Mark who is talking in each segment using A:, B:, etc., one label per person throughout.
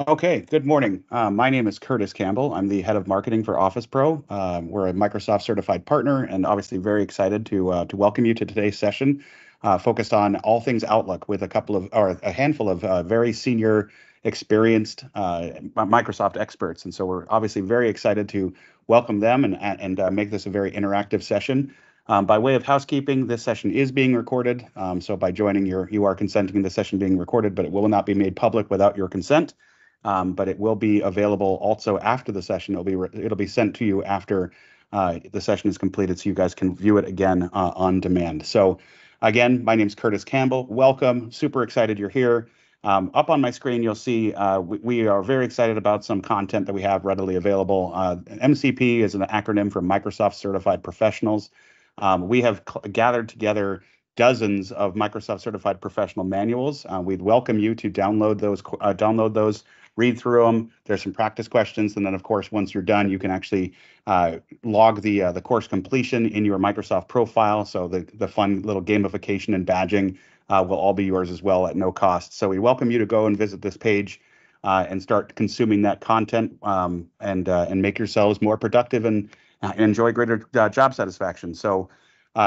A: Okay, good morning. My name is Curtis Campbell. I'm the head of marketing for OfficePro. We're a Microsoft certified partner, and obviously very excited to welcome you to today's session, focused on all things Outlook with a handful of very senior, experienced Microsoft experts. And so we're obviously very excited to welcome them and make this a very interactive session. By way of housekeeping, this session is being recorded. So by joining, you are consenting to the session being recorded, but it will not be made public without your consent. But it will be available also after the session. It'll be sent to you after the session is completed, so you guys can view it again on demand. So, again, my name's Curtis Campbell. Welcome. Super excited you're here. Up on my screen, you'll see we are very excited about some content that we have readily available. MCP is an acronym for Microsoft Certified Professionals. We have gathered together dozens of Microsoft Certified Professional manuals. We'd welcome you to download those, read through them. There's some practice questions, and then of course, once you're done, you can actually log the course completion in your Microsoft profile. So the fun little gamification and badging will all be yours as well at no cost. So we welcome you to go and visit this page and start consuming that content and make yourselves more productive and enjoy greater job satisfaction. So.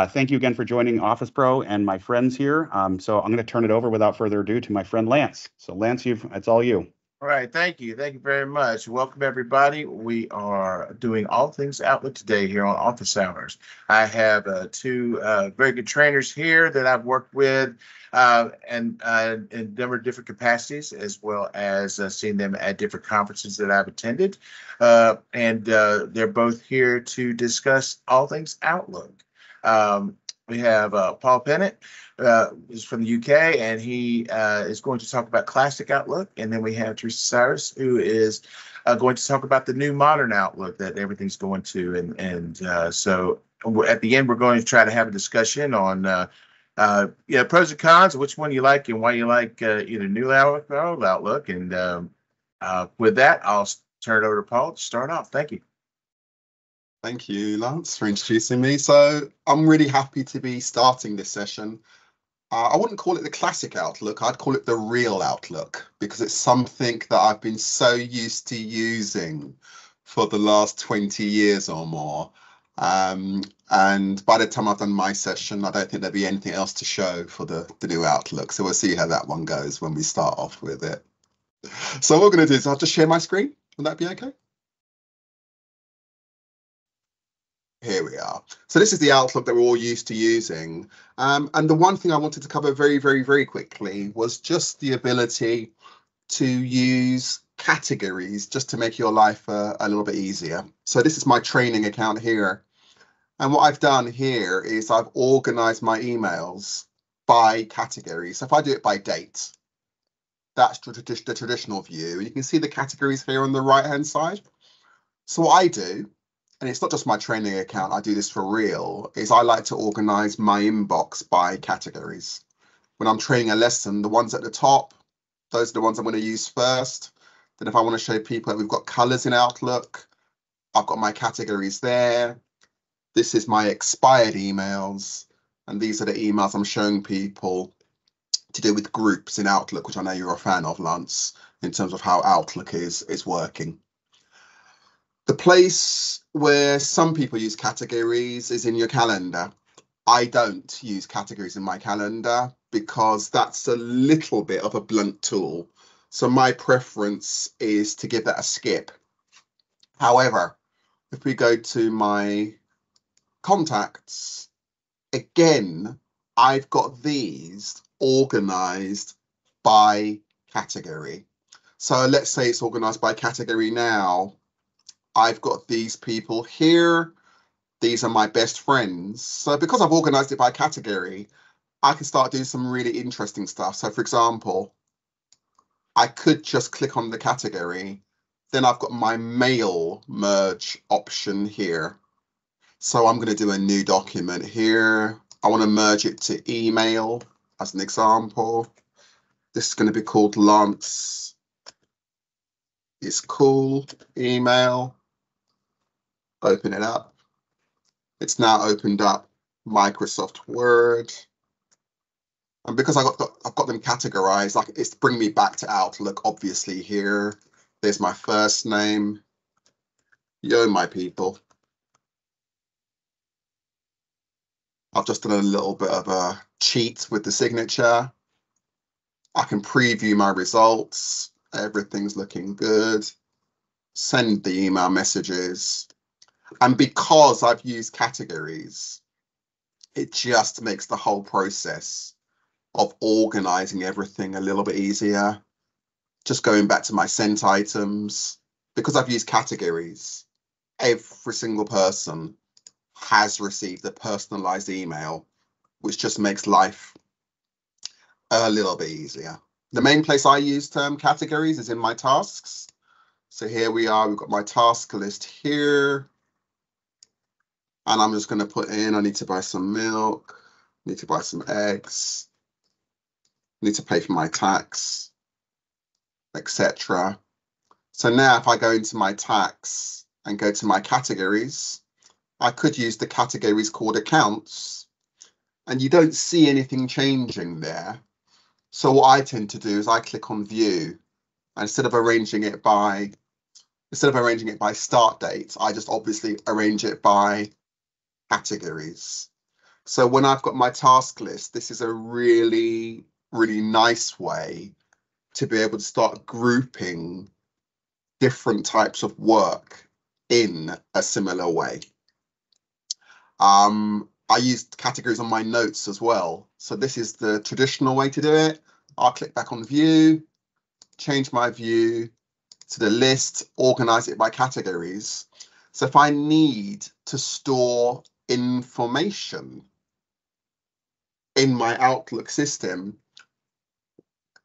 A: Thank you again for joining Office Pro and my friends here. So I'm going to turn it over without further ado to my friend Lance. So Lance, it's all you.
B: All right, thank you. Thank you very much. Welcome, everybody. We are doing all things Outlook today here on Office Hours. I have two very good trainers here that I've worked with and in a number of different capacities, as well as seeing them at different conferences that I've attended. And they're both here to discuss all things Outlook. We have Paul Pennant, is from the UK, and he is going to talk about classic Outlook. And then we have Teresa Cyrus, who is going to talk about the new modern Outlook that everything's going to. So at the end, we're going to try to have a discussion on pros and cons, which one you like and why you like either new Outlook or old Outlook. And with that, I'll turn it over to Paul to start off. Thank you.
C: Thank you, Lance, for introducing me. So I'm really happy to be starting this session. I wouldn't call it the classic Outlook, I'd call it the real Outlook, because it's something that I've been so used to using for the last 20 years or more. And by the time I've done my session, I don't think there'll be anything else to show for the new Outlook. So we'll see how that one goes when we start off with it. So what we're going to do is I'll just share my screen. Would that be okay? Here we are. So this is the Outlook that we're all used to using. And the one thing I wanted to cover very, very, very quickly was just the ability to use categories just to make your life a little bit easier. So this is my training account here. And what I've done here is I've organized my emails by category. So if I do it by date, that's the traditional view. You can see the categories here on the right-hand side. So what I do, and it's not just my training account, I do this for real, is I like to organize my inbox by categories. When I'm training a lesson, the ones at the top, those are the ones I'm going to use first. Then if I want to show people that we've got colors in Outlook, I've got my categories there. This is my expired emails, and these are the emails I'm showing people to do with groups in Outlook, which I know you're a fan of, Lance, in terms of how Outlook is working. The place where some people use categories is in your calendar. I don't use categories in my calendar because that's a little bit of a blunt tool. So my preference is to give that a skip. However, if we go to my contacts, again, I've got these organized by category. So let's say it's organized by category now. I've got these people here. These are my best friends. So because I've organized it by category, I can start doing some really interesting stuff. So for example, I could just click on the category. Then I've got my mail merge option here. So I'm going to do a new document here. I want to merge it to email as an example. This is going to be called Lance is cool email. Open it up. It's now opened up Microsoft Word. And because I've got them categorized, like it's bringing me back to Outlook, obviously here. There's my first name. Yo, my people. I've just done a little bit of a cheat with the signature. I can preview my results. Everything's looking good. Send the email messages. And because I've used categories, it just makes the whole process of organizing everything a little bit easier. Just going back to my sent items, because I've used categories, every single person has received a personalized email, which just makes life a little bit easier. The main place I use categories is in my tasks. So here we are, we've got my task list here. And I'm just going to put in, I need to buy some milk, need to buy some eggs, need to pay for my tax, etc. So now if I go into my tax and go to my categories, I could use the categories called accounts, and you don't see anything changing there. So what I tend to do is I click on view, and instead of arranging it by start date, I just obviously arrange it by categories. So when I've got my task list, this is a really, really nice way to be able to start grouping different types of work in a similar way. I used categories on my notes as well. So this is the traditional way to do it. I'll click back on view, change my view to the list, organize it by categories. So if I need to store information in my Outlook system,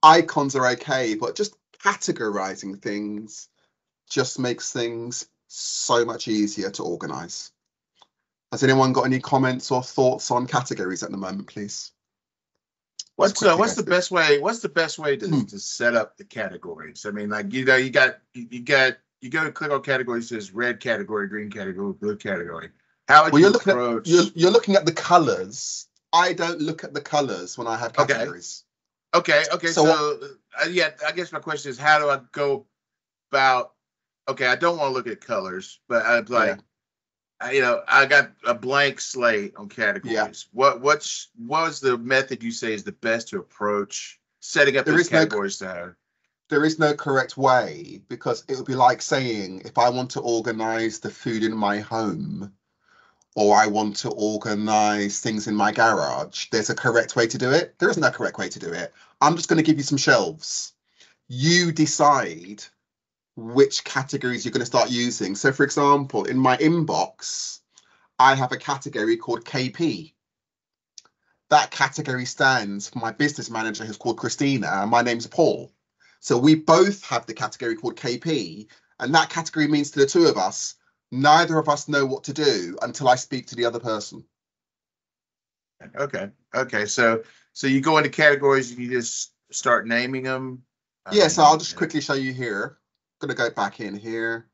C: icons are okay, but just categorizing things just makes things so much easier to organize. Has anyone got any comments or thoughts on categories at the moment, please?
B: What's the best way? What's the best way to set up the categories? I mean, like you go to click on categories. It says red category, green category, blue category. How would you approach?
C: You're looking at the colors. I don't look at the colors when I have categories.
B: Okay. So yeah, I guess my question is, how do I go about? Okay, I don't want to look at colors, but I'm like, I got a blank slate on categories. Yeah. What's the method you say is the best to approach setting up these categories to have?
C: There is no correct way, because it would be like saying, if I want to organize the food in my home, or I want to organize things in my garage, there's a correct way to do it. There isn't a correct way to do it. I'm just going to give you some shelves. You decide which categories you're going to start using. So for example, in my inbox, I have a category called KP. That category stands for my business manager, who's called Christina, and my name's Paul. So we both have the category called KP, and that category means to the two of us, neither of us know what to do until I speak to the other person.
B: Okay. So you go into categories and you just start naming them.
C: Yeah, so I'll just quickly show you here. I'm going to go back in here.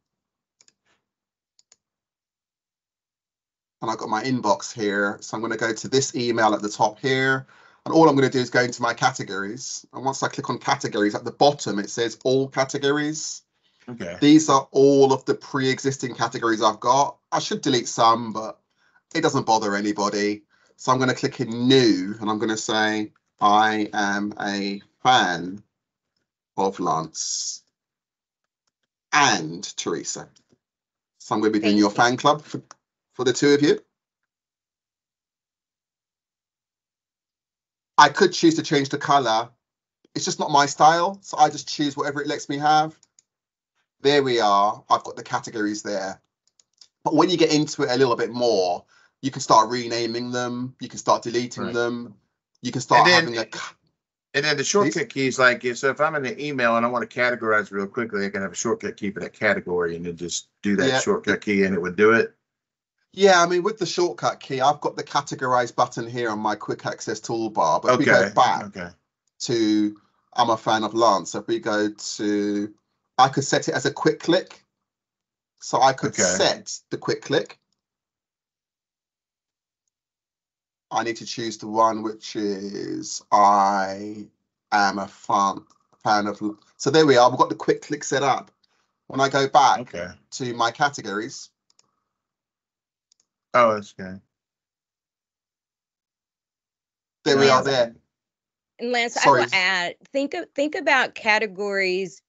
C: And I've got my inbox here. So I'm going to go to this email at the top here. And all I'm going to do is go into my categories. And once I click on categories, at the bottom, it says all categories.
B: Okay.
C: These are all of the pre-existing categories I've got. I should delete some, but it doesn't bother anybody. So I'm going to click in new, and I'm going to say, I am a fan of Lance and Teresa. So I'm going to be doing your fan club for the two of you. I could choose to change the color. It's just not my style, so I just choose whatever it lets me have. There we are. I've got the categories there. But when you get into it a little bit more, you can start renaming them. You can start deleting them. You can start having a...
B: And then the shortcut key is like, so if I'm in the email and I want to categorize real quickly, I can have a shortcut key for that category and then just do that shortcut key and it would do it.
C: Yeah, I mean, with the shortcut key, I've got the categorize button here on my quick access toolbar. But if we go back to, I'm a fan of Lance. So if we go to, I could set it as a quick click. So I could set the quick click. I need to choose the one which is I am a fan of. So there we are. We've got the quick click set up. When I go back to my categories.
B: Oh, that's good.
C: There we are there.
D: And Lance, I will add, think about categories,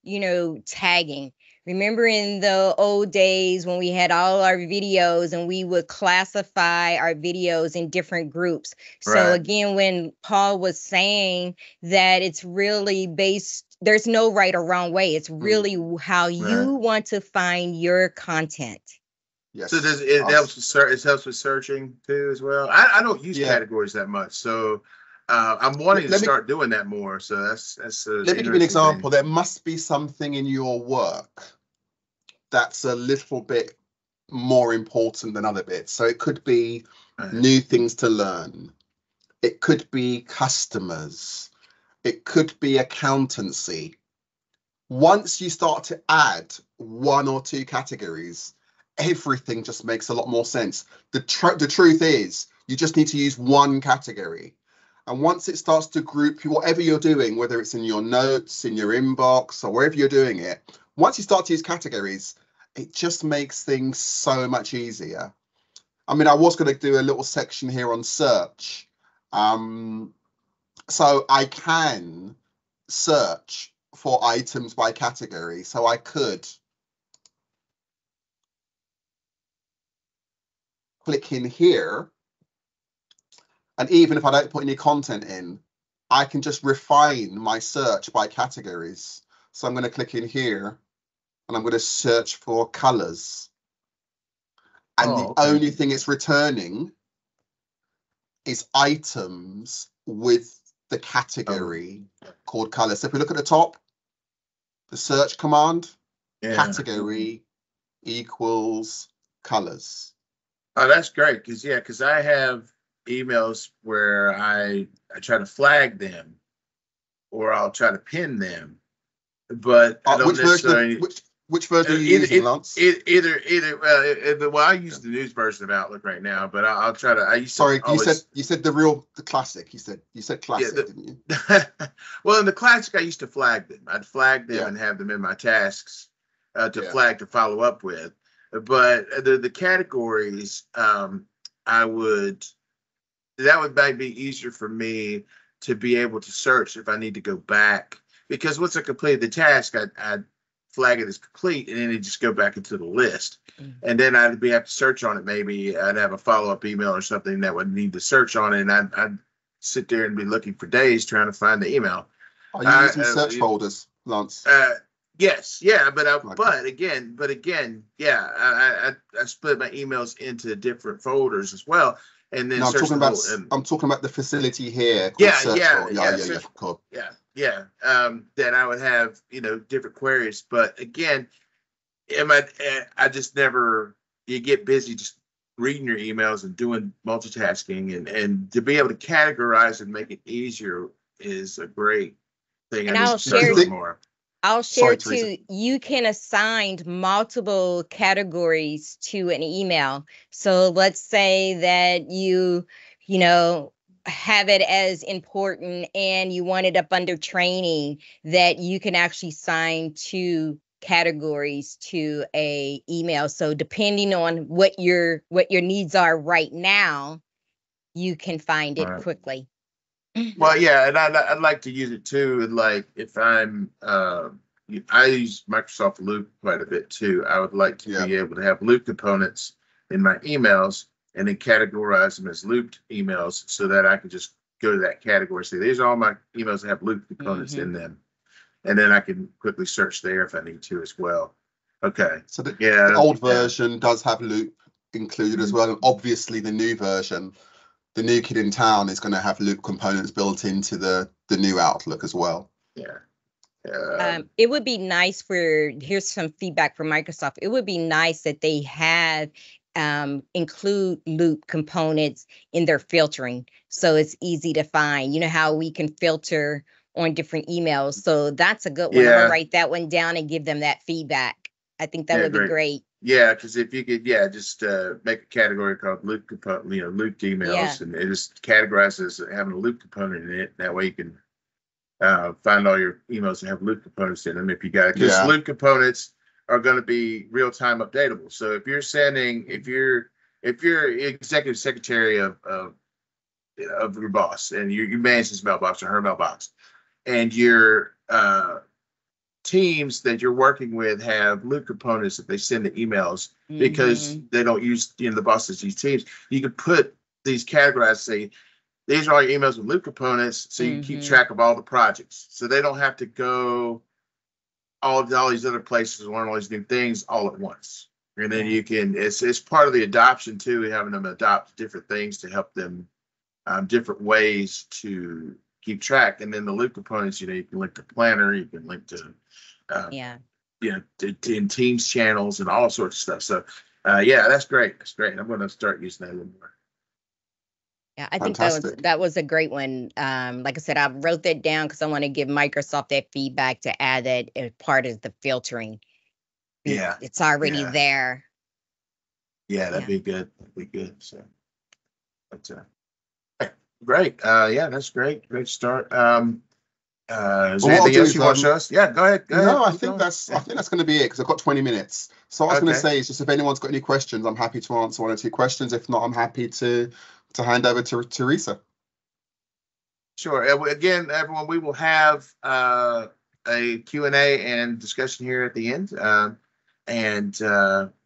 D: tagging. Remember in the old days when we had all our videos and we would classify our videos in different groups. So again, when Paul was saying that it's really there's no right or wrong way. It's really how you want to find your content.
B: Yes. So it helps with searching too as well. I don't use categories that much, so I'm wanting to start doing that more. So that's
C: let me give you an example. There must be something in your work that's a little bit more important than other bits. So it could be new things to learn. It could be customers. It could be accountancy. Once you start to add one or two categories, everything just makes a lot more sense. The truth is, you just need to use one category. And once it starts to group whatever you're doing, whether it's in your notes, in your inbox, or wherever you're doing it, once you start to use categories, it just makes things so much easier. I mean, I was going to do a little section here on search. So I can search for items by category. So I could click in here. And even if I don't put any content in, I can just refine my search by categories. So I'm going to click in here and I'm going to search for colors. And the only thing it's returning is items with the category called color. So if we look at the top, the search command, category equals colors.
B: Oh, that's great. Because I have emails where I try to flag them or I'll try to pin them, but I don't necessarily.
C: Which version are you using, Lance?
B: Well, I use the news version of Outlook right now, but I'll try to.
C: You said the classic. You said classic, didn't you?
B: Well, in the classic, I used to flag them. I'd flag them and have them in my tasks to flag to follow up with. But the categories, that would maybe be easier for me to be able to search if I need to go back, because once I completed the task, I'd flag it as complete and then it just go back into the list. And then I'd have to search on it. Maybe I'd have a follow-up email or something that would need to search on it, and I'd sit there and be looking for days trying to find the email.
C: Are you using search folders, Lance?
B: Yes, but again, I split my emails into different folders as well. And then
C: I'm talking about the facility here. Cool.
B: That I would have, different queries. But again, I just never. You get busy just reading your emails and doing multitasking, and to be able to categorize and make it easier is a great thing.
D: And I'll share too, you can assign multiple categories to an email. So let's say that you have it as important and you want it up under training, that you can actually assign 2 categories to a email. So depending on what your needs are right now, you can find it quickly.
B: Well, and I'd like to use it too. Like if I'm, I use Microsoft Loop quite a bit too. I would like to be able to have loop components in my emails and then categorize them as looped emails so that I can just go to that category. See, these are all my emails that have loop components in them. And then I can quickly search there if I need to as well. Okay.
C: So the old version does have loop included as well. And obviously the new version, the new kid in town, is going to have loop components built into the new Outlook as well.
D: It would be nice here's some feedback from Microsoft. It would be nice that they have include loop components in their filtering, so it's easy to find. You know how we can filter on different emails. So that's a good one. I'm gonna write that one down and give them that feedback. I think that would be great.
B: Yeah, because if you could, just make a category called loop component, looped emails, and it just categorizes having a loop component in it. That way you can find all your emails that have loop components in them. If you got, because loop components are going to be real time updatable. So if you're sending, if you're executive secretary of your boss, and you manage his mailbox or her mailbox, and your teams that you're working with have loop components that they send the emails because they don't use, the bosses use teams. You can put these categorized, say, these are all your emails with loop components, so you can keep track of all the projects. So they don't have to go all these other places and learn all these new things all at once. And then you can, it's part of the adoption too, having them adopt different things to help them different ways to keep track. And then the loop components, you can link to Planner, you can link to in Teams channels and all sorts of stuff. So that's great. That's great. I'm going to start using that a little more.
D: Yeah, I think that was a great one. Like I said, I wrote that down because I want to give Microsoft that feedback to add that as part of the filtering.
B: Yeah,
D: it's already there.
B: Yeah, that'd be good. That'd be good. So, but great. That's great. Great start. Is there anything else you want to show us? Yeah, go ahead.
C: No, I think that's going to be it because I've got 20 minutes. So what I was going to say is just if anyone's got any questions, I'm happy to answer one or two questions. If not, I'm happy to hand over to Teresa.
B: Sure. Again, everyone, we will have a Q&A and discussion here at the end.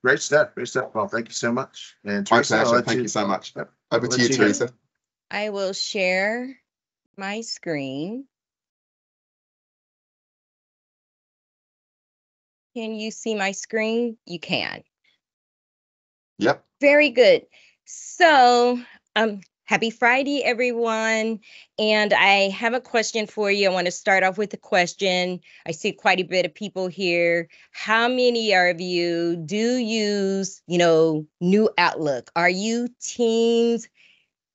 B: Great stuff. Great stuff, Paul. Thank you so much. And Teresa,
C: my pleasure. Thank you so much. Over to you, Teresa.
D: I will share my screen. Can you see my screen? You can.
C: Yep.
D: Very good. So, happy Friday, everyone. And I have a question for you. I want to start off with a question. I see quite a bit of people here. How many of you do use, New Outlook? Are you teams?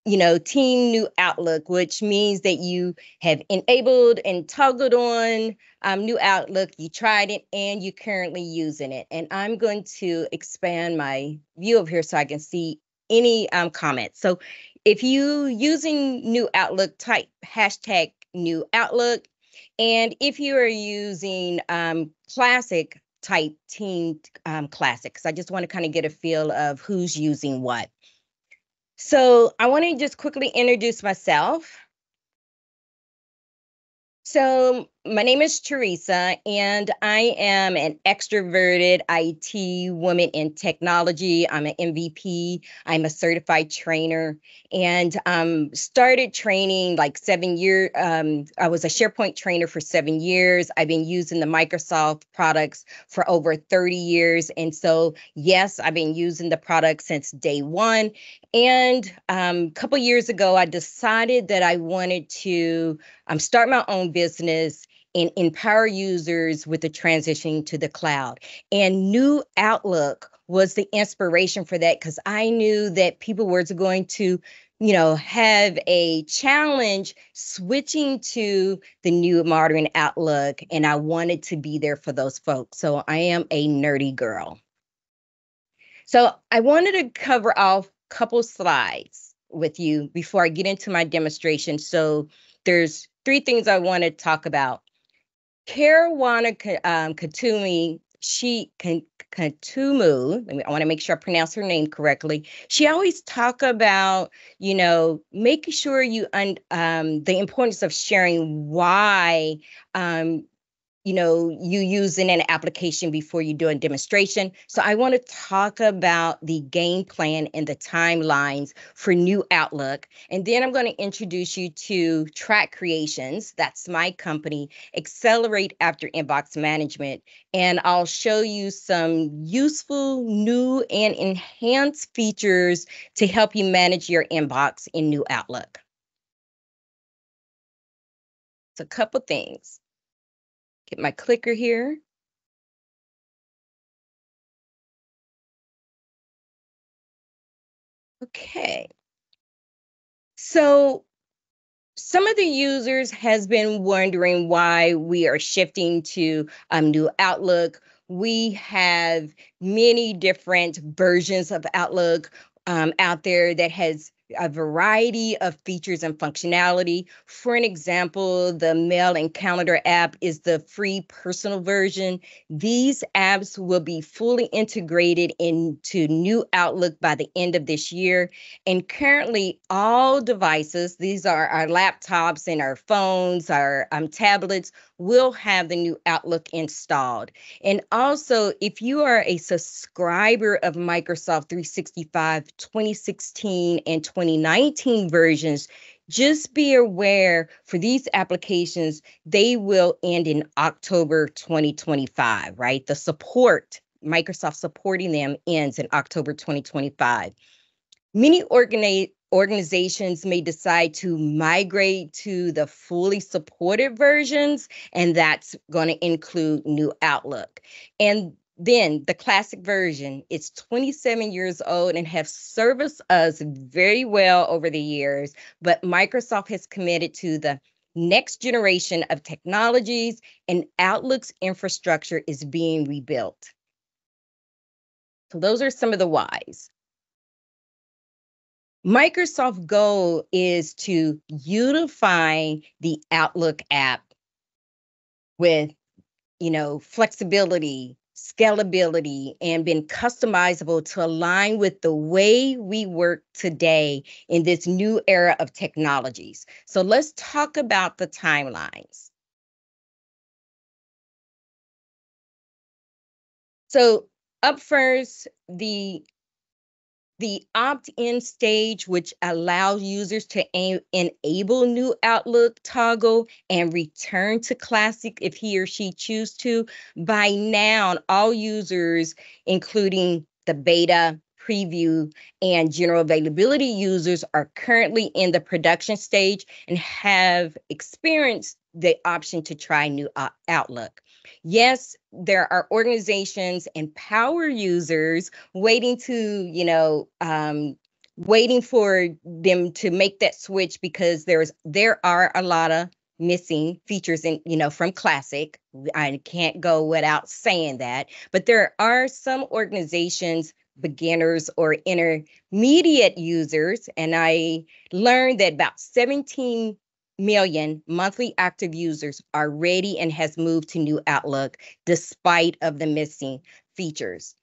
D: Team New Outlook, which means that you have enabled and toggled on New Outlook, you tried it, and you're currently using it. And I'm going to expand my view over here so I can see any comments. So if you using New Outlook, type hashtag New Outlook. And if you are using Classic, type Team Classic, because I just want to kind of get a feel of who's using what. So I want to just quickly introduce myself. So my name is Teresa, and I am an extroverted IT woman in technology. I'm an MVP. I'm a certified trainer, and started training like 7 years. I was a SharePoint trainer for 7 years. I've been using the Microsoft products for over 30 years. And so, yes, I've been using the product since day one. And a couple years ago, I decided that I wanted to start my own business and empower users with the transition to the cloud. And New Outlook was the inspiration for that because I knew that people were going to, have a challenge switching to the new modern Outlook. And I wanted to be there for those folks. So I am a nerdy girl. So I wanted to cover off a couple slides with you before I get into my demonstration. So there's 3 things I want to talk about. Caruana Katumu, I want to make sure I pronounce her name correctly. She always talk about, making sure you the importance of sharing why you using an application before you do a demonstration. So I want to talk about the game plan and the timelines for New Outlook. And then I'm going to introduce you to Track Creations. That's my company, Accelerate After Inbox Management. And I'll show you some useful new and enhanced features to help you manage your inbox in New Outlook. So a couple things. Get my clicker here. Okay. So some of the users has been wondering why we are shifting to New Outlook. We have many different versions of Outlook out there that has a variety of features and functionality. For an example, the Mail and Calendar app is the free personal version. These apps will be fully integrated into new Outlook by the end of this year. And currently, all devices, these are our laptops and our phones, our tablets, will have the new Outlook installed. And also, if you are a subscriber of Microsoft 365 2016 and 2019 versions, just be aware for these applications, they will end in October 2025, right? The support, Microsoft supporting them ends in October 2025. Many organizations may decide to migrate to the fully supported versions, and that's going to include new Outlook. And then the classic version, it's 27 years old and have serviced us very well over the years, but Microsoft has committed to the next generation of technologies, and Outlook's infrastructure is being rebuilt. So those are some of the whys. Microsoft's goal is to unify the Outlook app with, flexibility, scalability, and being customizable to align with the way we work today in this new era of technologies. So let's talk about the timelines. So up first, the opt-in stage, which allows users to enable new Outlook toggle and return to Classic if he or she choose to. By now, all users, including the beta, preview, and general availability users, are currently in the production stage and have experienced the option to try new Outlook. Yes, there are organizations and power users waiting waiting for them to make that switch because there are a lot of missing features from Classic. I can't go without saying that, but there are some organizations, beginners or intermediate users, and I learned that about 17 million monthly active users are ready and has moved to new Outlook despite of the missing features.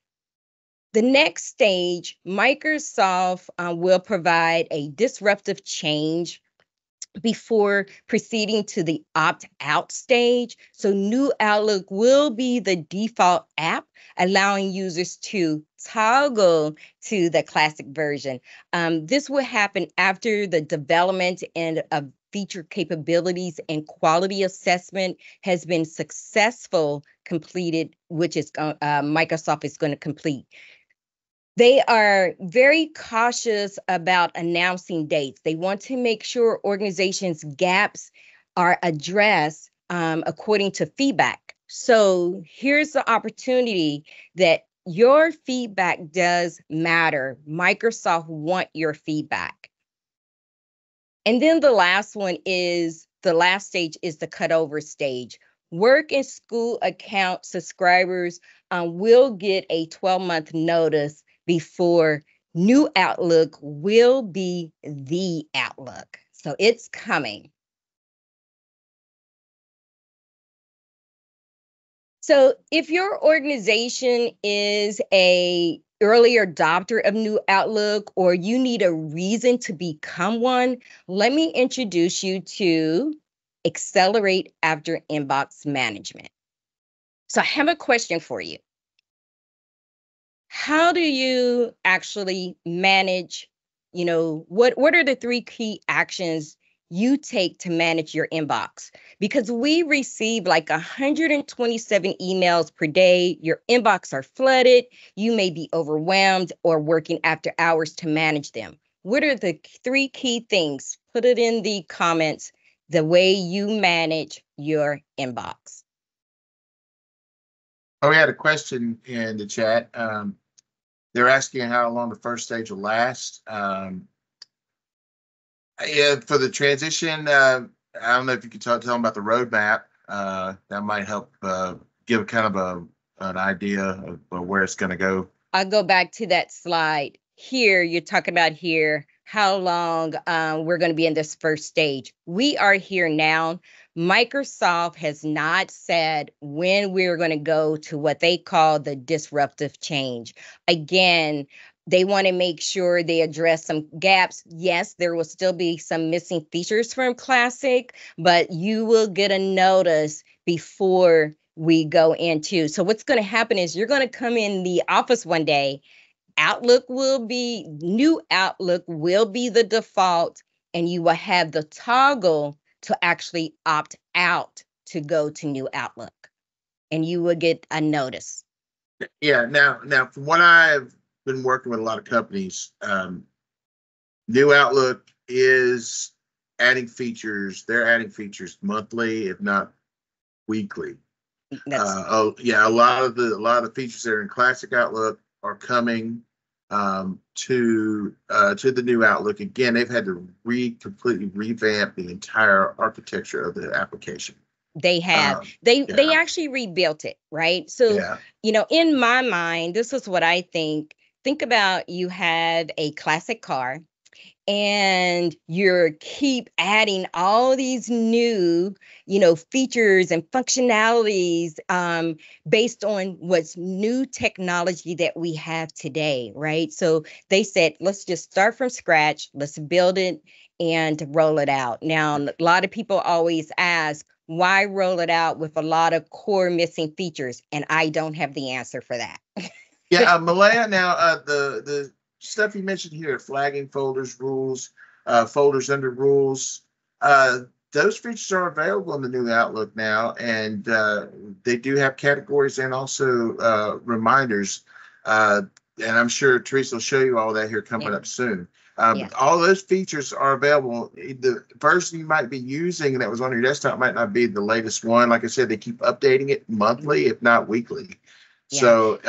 D: The next stage, Microsoft will provide a disruptive change before proceeding to the opt-out stage. So new Outlook will be the default app, allowing users to toggle to the classic version. This will happen after the development and of feature capabilities and quality assessment has been successful completed, which is Microsoft is going to complete. They are very cautious about announcing dates. They want to make sure organizations' gaps are addressed according to feedback. So here's the opportunity that your feedback does matter. Microsoft want your feedback. And then the last stage is the cutover stage. Work and school account subscribers will get a 12-month notice before new Outlook will be the Outlook. So it's coming. So if your organization is a early adopter of new Outlook, or you need a reason to become one, let me introduce you to Accelerate After Inbox Management. So I have a question for you. How do you actually manage, what are the 3 key actions you take to manage your inbox? Because we receive like 127 emails per day. Your inbox are flooded. You may be overwhelmed or working after hours to manage them. What are the 3 key things? Put it in the comments, the way you manage your inbox.
B: Oh, we had a question in the chat. They're asking how long the first stage will last. Yeah, for the transition, I don't know if you could tell them about the roadmap. That might help give kind of an idea of where it's going to go?
D: I'll go back to that slide. Here, you're talking about here, how long we're going to be in this first stage. We are here now. Microsoft has not said when we're going to go to what they call the disruptive change. Again, they want to make sure they address some gaps. Yes, there will still be some missing features from Classic, but you will get a notice before we go into. So what's going to happen is you're going to come in the office one day. New Outlook will be the default, and you will have the toggle to actually opt out to go to New Outlook, and you will get a notice.
B: Yeah. Now, from what I've been working with a lot of companies, New Outlook is adding features. They're adding features monthly, if not weekly. A lot of the features that are in Classic Outlook are coming to the New Outlook. Again, they've had to completely revamp the entire architecture of the application.
D: They have. They actually rebuilt it, right? So, in my mind, this is what I think. Think about, you have a classic car, and you keep adding all these new, features and functionalities based on what's new technology that we have today, right? So they said, let's just start from scratch, let's build it and roll it out. Now, a lot of people always ask, why roll it out with a lot of core missing features? And I don't have the answer for that.
B: Yeah, Malaya, now the stuff you mentioned here, flagging folders, rules, folders under rules, those features are available in the New Outlook now, and they do have categories and also reminders. And I'm sure Teresa will show you all that here coming up soon. But all those features are available. The version you might be using that was on your desktop might not be the latest one. Like I said, they keep updating it monthly, if not weekly. So,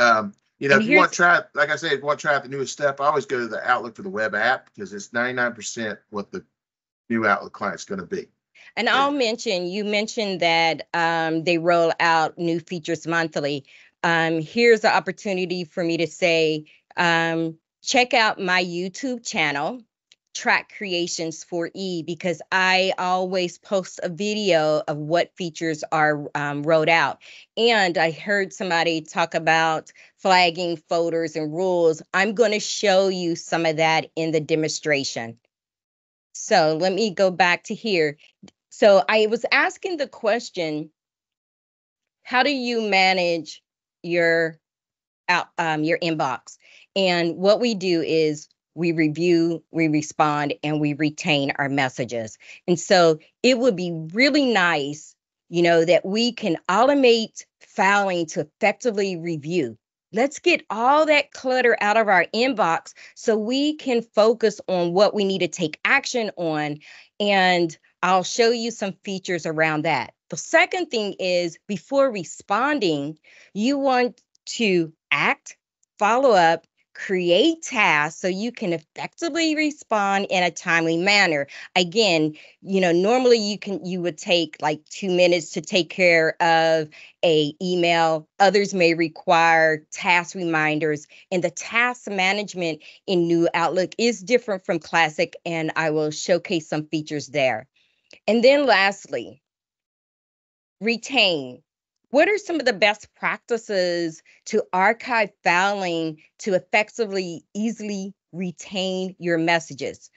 B: if you want to try, like I said, if you want to try out the newest stuff, I always go to the Outlook for the web app, because it's 99% what the new Outlook client's going to be.
D: And you mentioned that they roll out new features monthly. Here's the opportunity for me to say, check out my YouTube channel, Track Creations for E, because I always post a video of what features are rolled out. And I heard somebody talk about flagging folders and rules. I'm going to show you some of that in the demonstration. So let me go back to here. So I was asking the question, how do you manage your inbox? And what we do is we review, we respond, and we retain our messages. And so it would be really nice, that we can automate filing to effectively review. Let's get all that clutter out of our inbox so we can focus on what we need to take action on. And I'll show you some features around that. The second thing is, before responding, you want to act, follow up, create tasks so you can effectively respond in a timely manner. Again, normally you would take like 2 minutes to take care of a email. Others may require task reminders, and the task management in New Outlook is different from Classic, and I will showcase some features there. And then lastly, retain. What are some of the best practices to archive filing to effectively, easily retain your messages?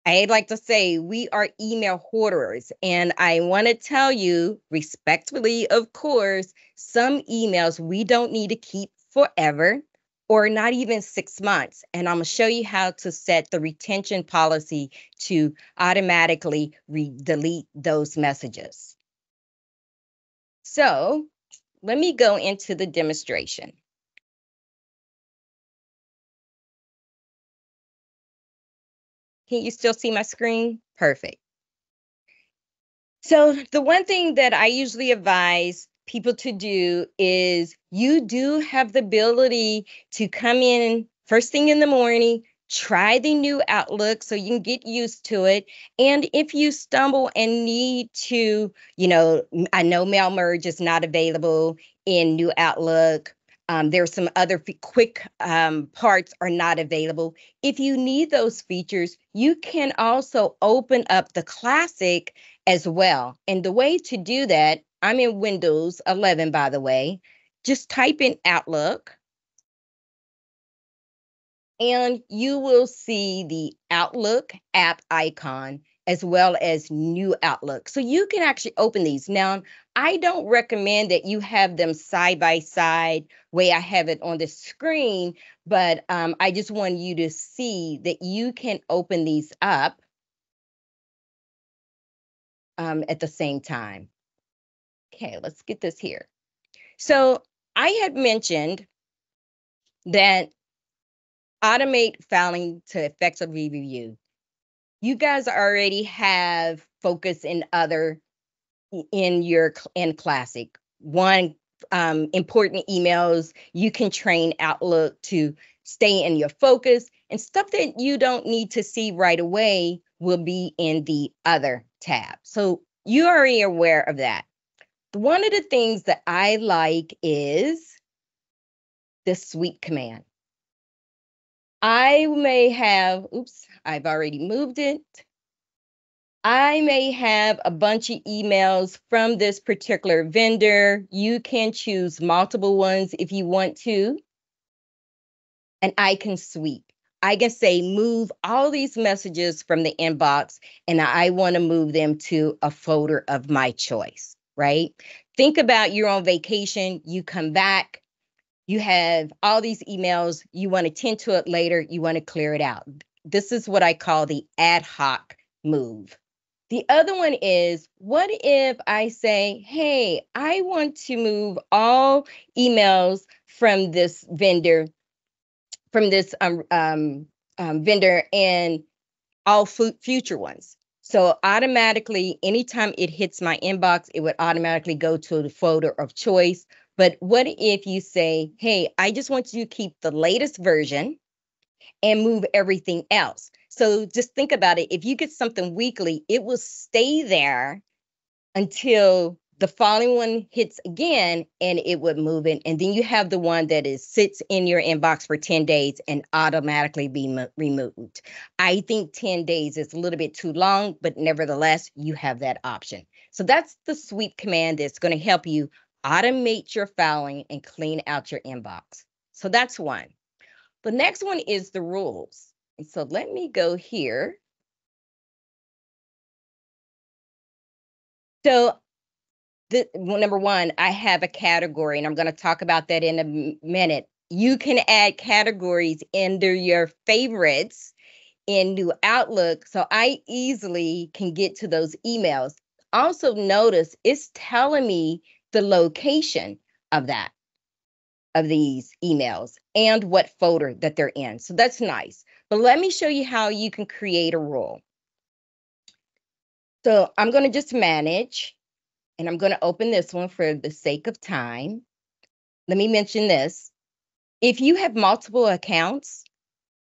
D: I'd like to say we are email hoarders, and I want to tell you respectfully, of course, some emails we don't need to keep forever or not even 6 months. And I'm going to show you how to set the retention policy to automatically delete those messages. So let me go into the demonstration. Can you still see my screen? Perfect. So the one thing that I usually advise people to do is, you do have the ability to come in first thing in the morning, try the New Outlook so you can get used to it. And if you stumble and need to, I know mail merge is not available in New Outlook. There's some other quick parts are not available. If you need those features, you can also open up the classic as well. And the way to do that, I'm in Windows 11, by the way. Just type in Outlook, and you will see the Outlook app icon as well as new Outlook. So you can actually open these. Now, I don't recommend that you have them side by side way I have it on the screen, but I just want you to see that you can open these up at the same time. Okay, let's get this here. So I had mentioned that automate filing to effectively review. You guys already have focus in other in classic. One, important emails. You can train Outlook to stay in your focus, and stuff that you don't need to see right away will be in the other tab. So you're already aware of that. One of the things that I like is the sweep command. I may have, oops, I've already moved it. I may have a bunch of emails from this particular vendor. You can choose multiple ones if you want to. And I can sweep. I can say move all these messages from the inbox, and I want to move them to a folder of my choice, right? Think about you're on vacation, you come back, you have all these emails, you want to tend to it later, you want to clear it out. This is what I call the ad hoc move. The other one is, what if I say, hey, I want to move all emails from this vendor, vendor, and all future ones. So automatically, anytime it hits my inbox, it would automatically go to the folder of choice. But what if you say, hey, I just want you to keep the latest version and move everything else? So just think about it. If you get something weekly, it will stay there until the following one hits again, and it would move in. And then you have the one that sits in your inbox for 10 days and automatically be removed. I think 10 days is a little bit too long, but nevertheless, you have that option. So that's the sweep command that's going to help you automate your filing and clean out your inbox. So that's one. The next one is the rules. And so let me go here. So number one, I have a category, and I'm going to talk about that in a minute. You can add categories under your favorites in New Outlook, so I easily can get to those emails. Also notice it's telling me the location of these emails and what folder that they're in. So that's nice. But let me show you how you can create a rule. So I'm going to just manage, and I'm going to open this one for the sake of time. Let me mention this. If you have multiple accounts,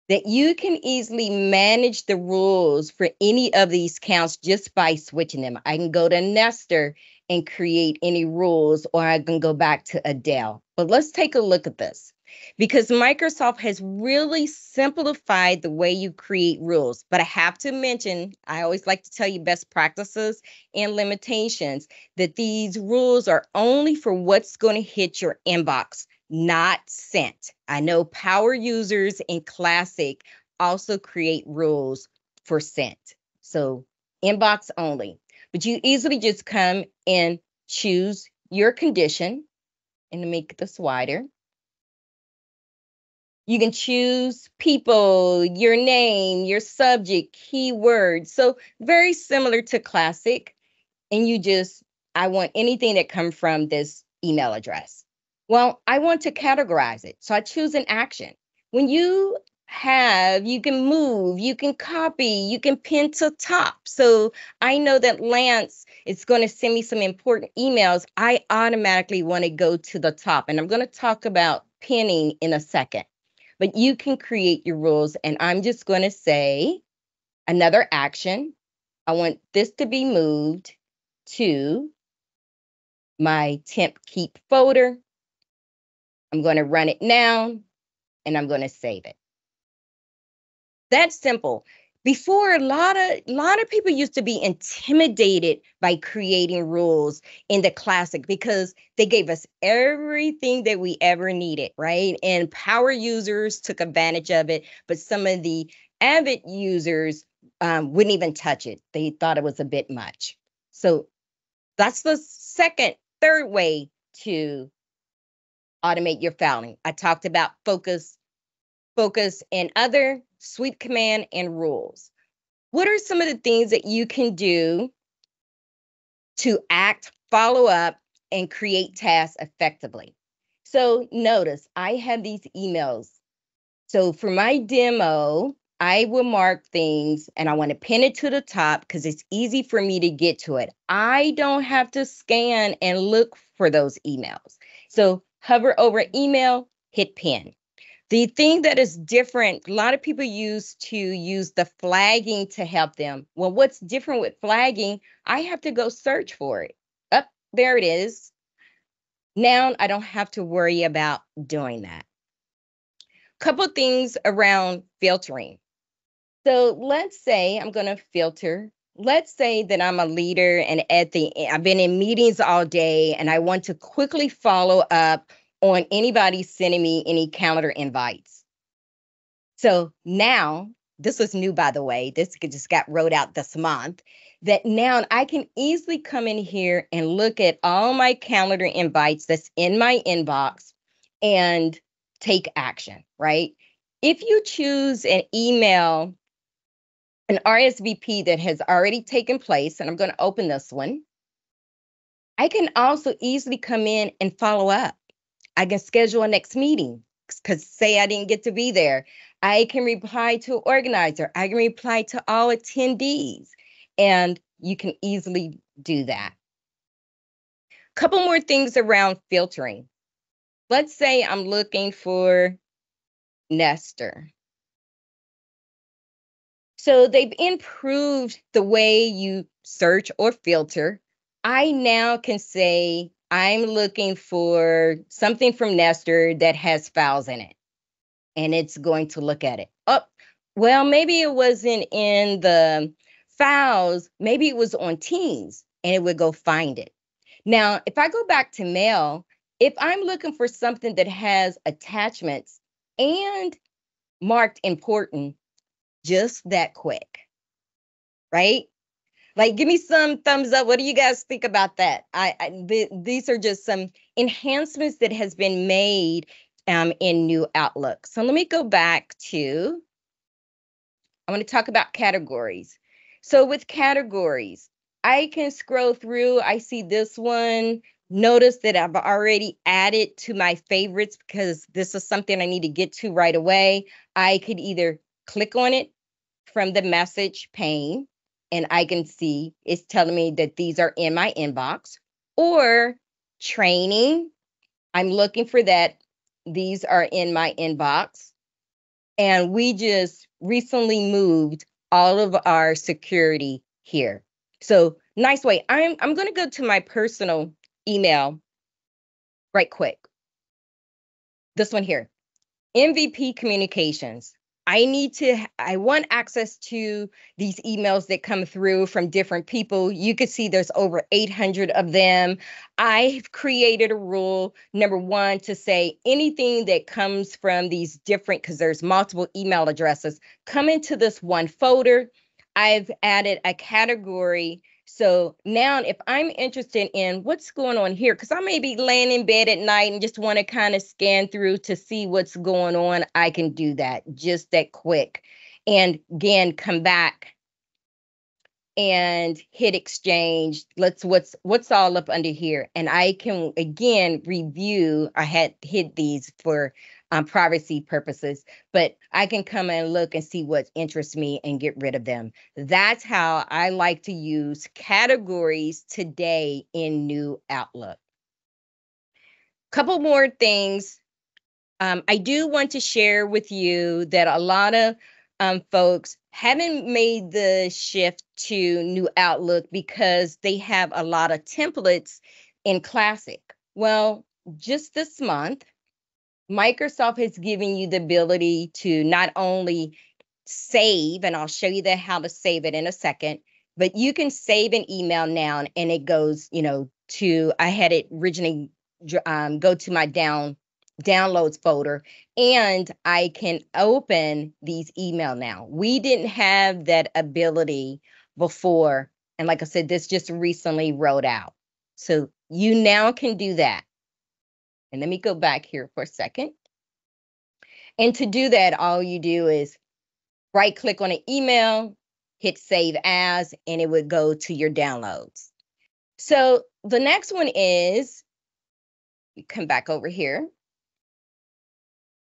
D: that you can easily manage the rules for any of these accounts just by switching them. I can go to Nestor and create any rules, or I can go back to Adele. But let's take a look at this, because Microsoft has really simplified the way you create rules. But I have to mention, I always like to tell you best practices and limitations, that these rules are only for what's going to hit your inbox, not sent. I know power users in Classic also create rules for sent. So inbox only. But you easily just come and choose your condition, and to make this wider. You can choose people, your name, your subject, keyword. So very similar to Classic. And I want anything that comes from this email address. Well, I want to categorize it. So I choose an action. When you can move, you can copy, you can pin to top. So I know that Lance is going to send me some important emails. I automatically want to go to the top. And I'm going to talk about pinning in a second. But you can create your rules. And I'm just going to say another action. I want this to be moved to my temp keep folder. I'm going to run it now, and I'm going to save it. That's simple. Before, a lot of people used to be intimidated by creating rules in the classic because they gave us everything that we ever needed, right? And power users took advantage of it, but some of the avid users wouldn't even touch it. They thought it was a bit much. So that's the third way to automate your filing. I talked about focus, and other, sweep command, and rules. What are some of the things that you can do to act, follow up, and create tasks effectively? So notice I have these emails. So for my demo, I will mark things and I want to pin it to the top because it's easy for me to get to it. I don't have to scan and look for those emails. So hover over email, hit pin. The thing that is different, a lot of people used to use the flagging to help them. Well, what's different with flagging? I have to go search for it. Up there it is. Now I don't have to worry about doing that. Couple things around filtering. So let's say I'm going to filter. Let's say that I'm a leader and I've been in meetings all day and I want to quickly follow up on anybody sending me any calendar invites. So now, this was new, by the way, this just got rolled out this month, that now I can easily come in here and look at all my calendar invites that's in my inbox and take action, right? If you choose an email, an RSVP that has already taken place, and I'm going to open this one, I can also easily come in and follow up. I can schedule a next meeting because say I didn't get to be there. I can reply to an organizer. I can reply to all attendees, and you can easily do that. Couple more things around filtering. Let's say I'm looking for Nestor. So they've improved the way you search or filter. I now can say I'm looking for something from Nestor that has files in it, and it's going to look at it. Oh, well, maybe it wasn't in the files. Maybe it was on Teams, and it would go find it. Now, if I go back to mail, if I'm looking for something that has attachments and marked important, just that quick, right? Like, give me some thumbs up. What do you guys think about that? These are just some enhancements that has been made in new Outlook. So let me go back to, I want to talk about categories. So with categories, I can scroll through. I see this one. Notice that I've already added to my favorites because this is something I need to get to right away. I could either click on it from the message pane, and I can see it's telling me that these are in my inbox, or training. I'm looking for that. These are in my inbox. And we just recently moved all of our security here. So nice way. I'm going to go to my personal email right quick. This one here, MVP communications. I want access to these emails that come through from different people. You could see there's over 800 of them. I've created a rule, number one, to say anything that comes from these different, because there's multiple email addresses, come into this one folder. I've added a category. So now if I'm interested in what's going on here, because I may be laying in bed at night and just want to kind of scan through to see what's going on, I can do that just that quick. And again, come back and hit exchange. What's all up under here. And I can, again, review. I had hit these for privacy purposes, but I can come and look and see what interests me and get rid of them. That's how I like to use categories today in New Outlook. Couple more things. I do want to share with you that a lot of folks haven't made the shift to New Outlook because they have a lot of templates in Classic. Well, just this month, Microsoft has given you the ability to not only save, and I'll show you how to save it in a second, but you can save an email now and it goes, I had it originally go to my downloads folder, and I can open these email now. We didn't have that ability before. And like I said, this just recently rolled out. So you now can do that. And let me go back here for a second. And to do that, all you do is right click on an email, hit save as, and it would go to your downloads. So the next one is, you come back over here.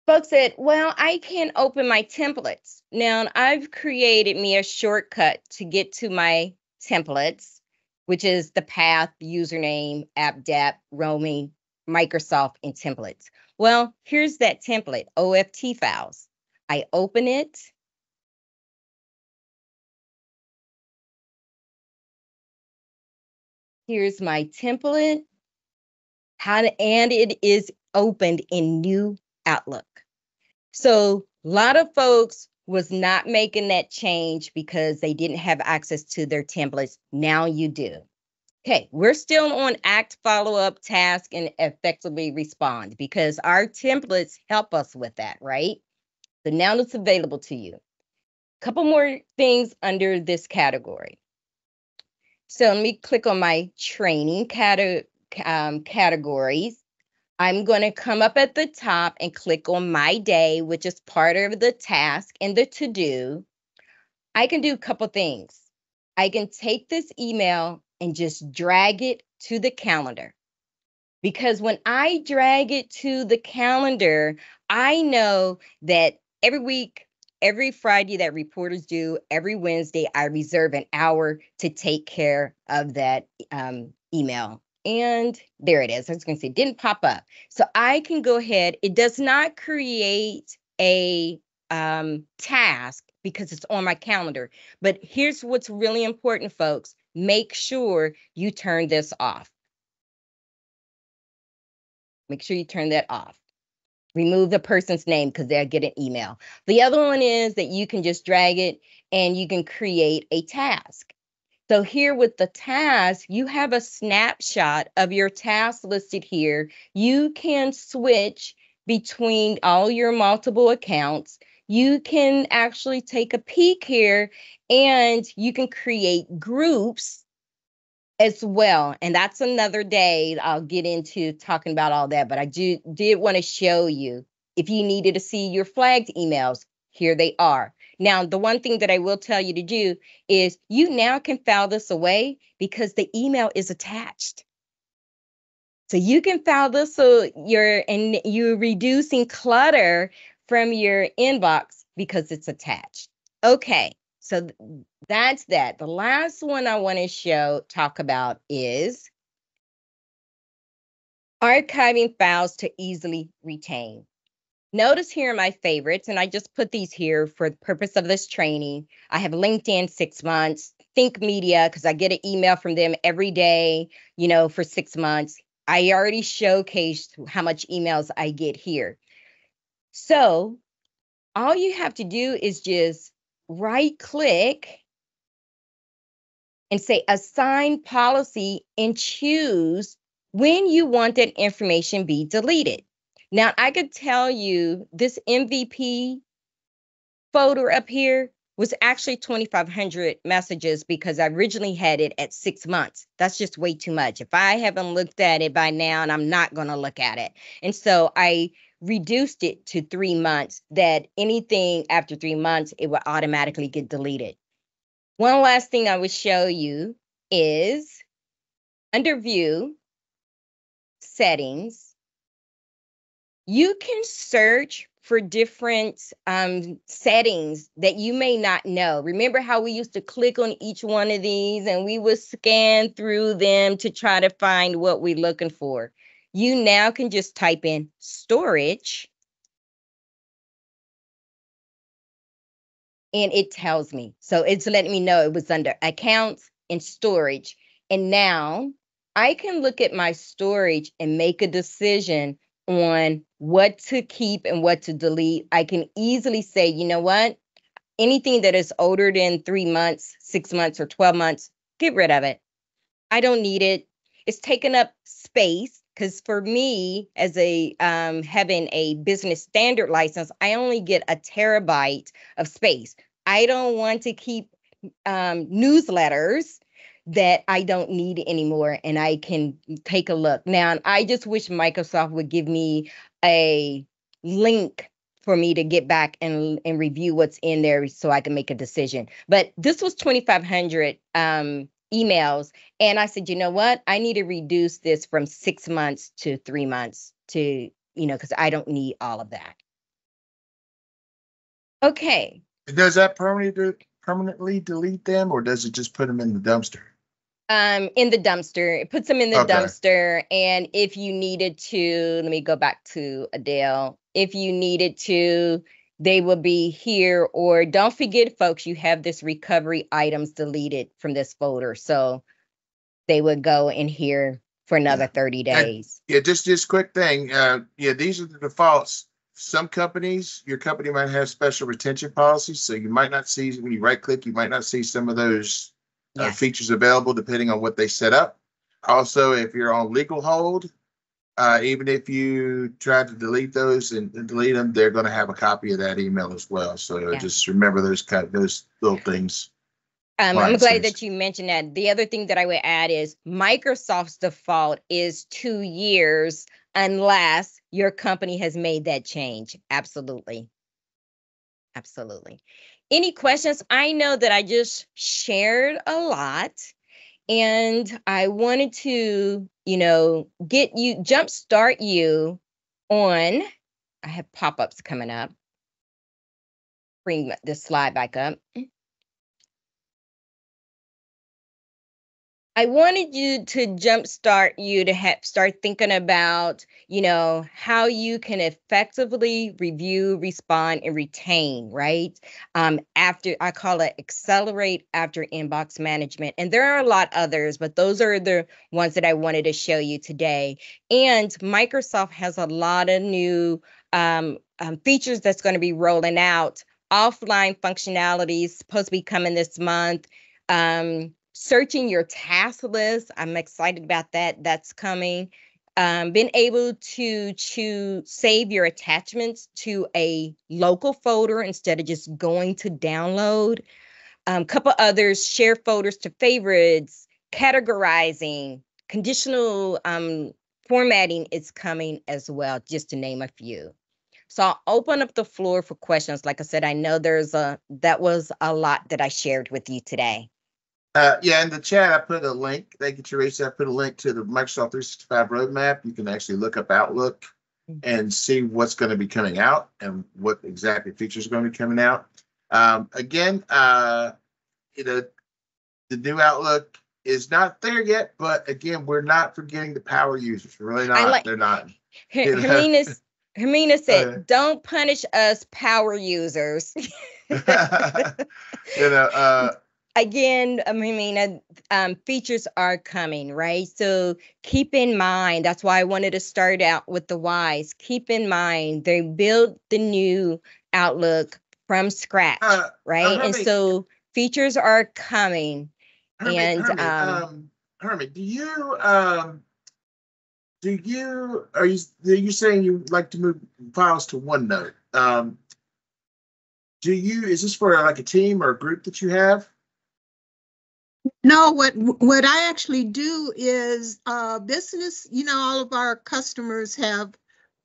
D: Folks said, well, I can't open my templates. Now I've created me a shortcut to get to my templates, which is the path, username, app, roaming, Microsoft, and templates. Well, here's that template, OFT files. I open it. Here's my template, and it is opened in new Outlook. So a lot of folks was not making that change because they didn't have access to their templates. Now you do. Okay, we're still on act, follow up, task, and effectively respond because our templates help us with that, right? So now it's available to you. A couple more things under this category. So let me click on my training categories. I'm going to come up at the top and click on my day, which is part of the task and the to-do. I can do a couple things. I can take this email and just drag it to the calendar. Because when I drag it to the calendar, I know that every week, every Friday that reporters do, every Wednesday, I reserve an hour to take care of that email. And there it is. I was going to say, it didn't pop up. So I can go ahead. It does not create a task because it's on my calendar. But here's what's really important, folks. Make sure you turn this off. Make sure you turn that off. Remove the person's name because they'll get an email. The other one is that you can just drag it and you can create a task. So here with the task, you have a snapshot of your task listed here. You can switch between all your multiple accounts. You can actually take a peek here and you can create groups as well. And that's another day. I'll get into talking about all that, but I did want to show you if you needed to see your flagged emails, here they are. Now, the one thing that I will tell you to do is you now can file this away because the email is attached. So you can file this so you're reducing clutter from your inbox because it's attached. Okay, so that's that. The last one I want to talk about is archiving files to easily retain. Notice here are my favorites, and I just put these here for the purpose of this training. I have LinkedIn 6 months, Think Media, because I get an email from them every day, for 6 months. I already showcased how much emails I get here. So all you have to do is just right click and say assign policy and choose when you want that information be deleted. Now, I could tell you this MVP folder up here was actually 2,500 messages because I originally had it at 6 months. That's just way too much. If I haven't looked at it by now, and I'm not going to look at it. And so I reduced it to 3 months, that anything after 3 months, it will automatically get deleted. One last thing I would show you is under View, Settings, you can search for different settings that you may not know. Remember how we used to click on each one of these and we would scan through them to try to find what we're looking for? You now can just type in storage and it tells me. So it's letting me know it was under accounts and storage. And now I can look at my storage and make a decision on what to keep and what to delete. I can easily say, you know what? Anything that is older than 3 months, 6 months, or 12 months, get rid of it. I don't need it. It's taking up space because for me, as a having a business standard license, I only get a terabyte of space. I don't want to keep newsletters that I don't need anymore, and I can take a look. Now, I just wish Microsoft would give me a link for me to get back and review what's in there so I can make a decision. But this was 2,500 emails. And I said, you know what? I need to reduce this from 6 months to 3 months to, because I don't need all of that. Okay.
B: Does that permanently delete them, or does it just put them in the dumpster?
D: In the dumpster. It puts them in the dumpster. And if you needed to, let me go back to Adele. If you needed to, they will be here. Or don't forget, folks, you have this recovery items deleted from this folder. So they would go in here for another 30 days.
B: And, just quick thing. These are the defaults. Some companies, your company might have special retention policies. So you might not see, when you right click, you might not see some of those features available depending on what they set up. Also, if you're on legal hold, even if you try to delete those and delete them, they're going to have a copy of that email as well. So just remember those little things.
D: I'm glad that you mentioned that. The other thing that I would add is Microsoft's default is 2 years unless your company has made that change. Absolutely. Absolutely. Any questions? I know that I just shared a lot, and I wanted to, jumpstart you on, I have pop-ups coming up. Bring this slide back up. I wanted you to jumpstart you to start thinking about, how you can effectively review, respond, and retain, right? After, I call it accelerate after inbox management. And there are a lot others, but those are the ones that I wanted to show you today. And Microsoft has a lot of new features that's going to be rolling out. Offline functionalities supposed to be coming this month. Searching your task list. I'm excited about that. That's coming. Being able to save your attachments to a local folder instead of just going to download. Couple others, share folders to favorites, categorizing, conditional formatting is coming as well, just to name a few. So I'll open up the floor for questions. Like I said, I know that was a lot that I shared with you today.
B: In the chat, I put a link. Thank you, Teresa. I put a link to the Microsoft 365 roadmap. You can actually look up Outlook and see what's going to be coming out and what exactly features are going to be coming out. The new Outlook is not there yet, but again, we're not forgetting the power users. We're really not. They're not.
D: Hermina said, "Don't punish us power users." Again, features are coming, right? So keep in mind, that's why I wanted to start out with the whys. Keep in mind, they built the new Outlook from scratch, right? And so features are coming.
B: Hermie, are you saying you like to move files to OneNote? Is this for like a team or a group that you have?
E: No, what I actually do is business, all of our customers have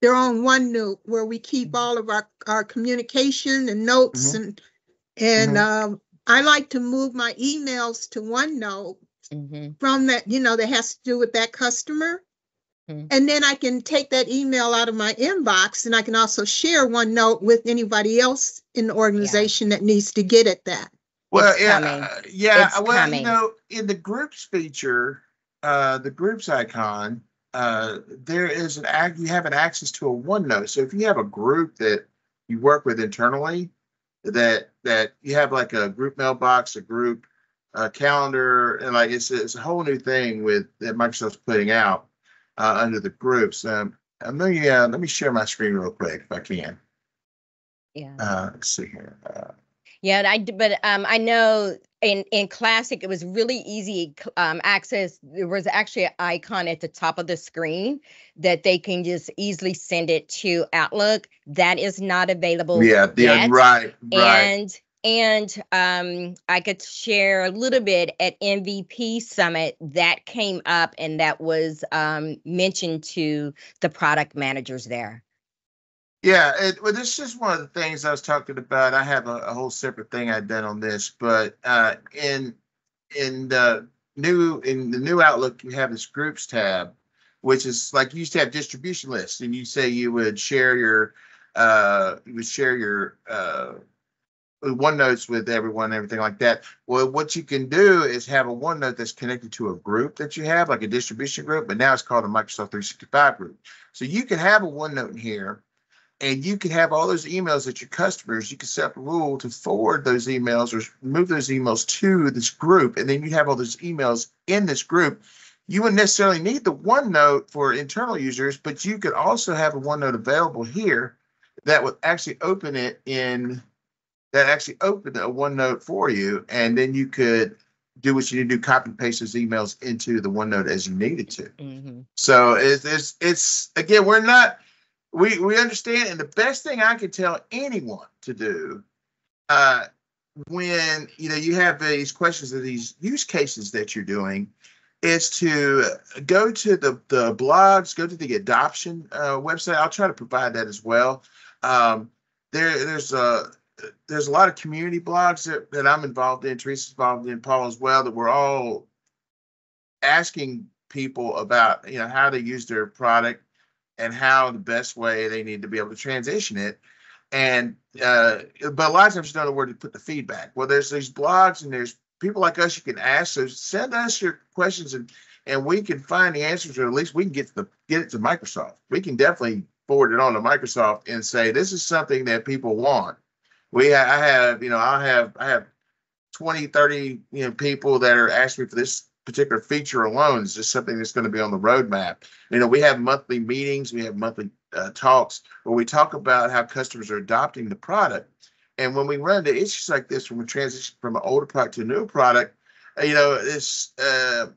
E: their own OneNote where we keep all of our communication and notes and I like to move my emails to OneNote from that, that has to do with that customer. And then I can take that email out of my inbox and I can also share OneNote with anybody else in the organization that needs to get at that.
B: Well, in the groups feature, the groups icon, there is you have an access to a OneNote. So if you have a group that you work with internally, that you have like a group mailbox, a group calendar, and like it's a whole new thing that Microsoft's putting out under the groups. let me share my screen real quick if I can.
D: Yeah.
B: Let's see here.
D: Yeah, but I know in Classic it was really easy access. There was actually an icon at the top of the screen that they can just easily send it to Outlook. That is not available
B: Yeah,
D: yet.
B: right.
D: And I could share a little bit at MVP Summit that came up, and that was mentioned to the product managers there.
B: Yeah, well, this is just one of the things I was talking about. I have a whole separate thing I've done on this, but in the new Outlook, you have this groups tab, which is like you used to have distribution lists, and you say you would share your OneNotes with everyone and everything like that. Well, what you can do is have a OneNote that's connected to a group that you have, like a distribution group, but now it's called a Microsoft 365 group. So you can have a OneNote in here, and you can have all those emails that your customers, you can set up a rule to forward those emails or move those emails to this group. And then you have all those emails in this group. You wouldn't necessarily need the OneNote for internal users, but you could also have a OneNote available here that would actually open a OneNote for you. And then you could do what you need to do, copy and paste those emails into the OneNote as you needed to.
D: Mm-hmm.
B: So it's again, we understand, and the best thing I can tell anyone to do when you have these questions of these use cases that you're doing is to go to the blogs, go to the adoption website. I'll try to provide that as well. There's a lot of community blogs that I'm involved in, Teresa's involved in, Paul as well, that we're all asking people about how to use their product and how the best way they need to be able to transition it. And but a lot of times you don't know where to put the feedback. Well, there's these blogs and there's people like us you can ask. So send us your questions and we can find the answers, or at least we can get it to Microsoft. We can definitely forward it on to Microsoft and say this is something that people want. I have 20, 30 people that are asking me for this particular feature alone. Is just something that's going to be on the roadmap. We have monthly meetings, we have monthly talks where we talk about how customers are adopting the product. And when we run into issues like this, when we transition from an older product to a new product, it's the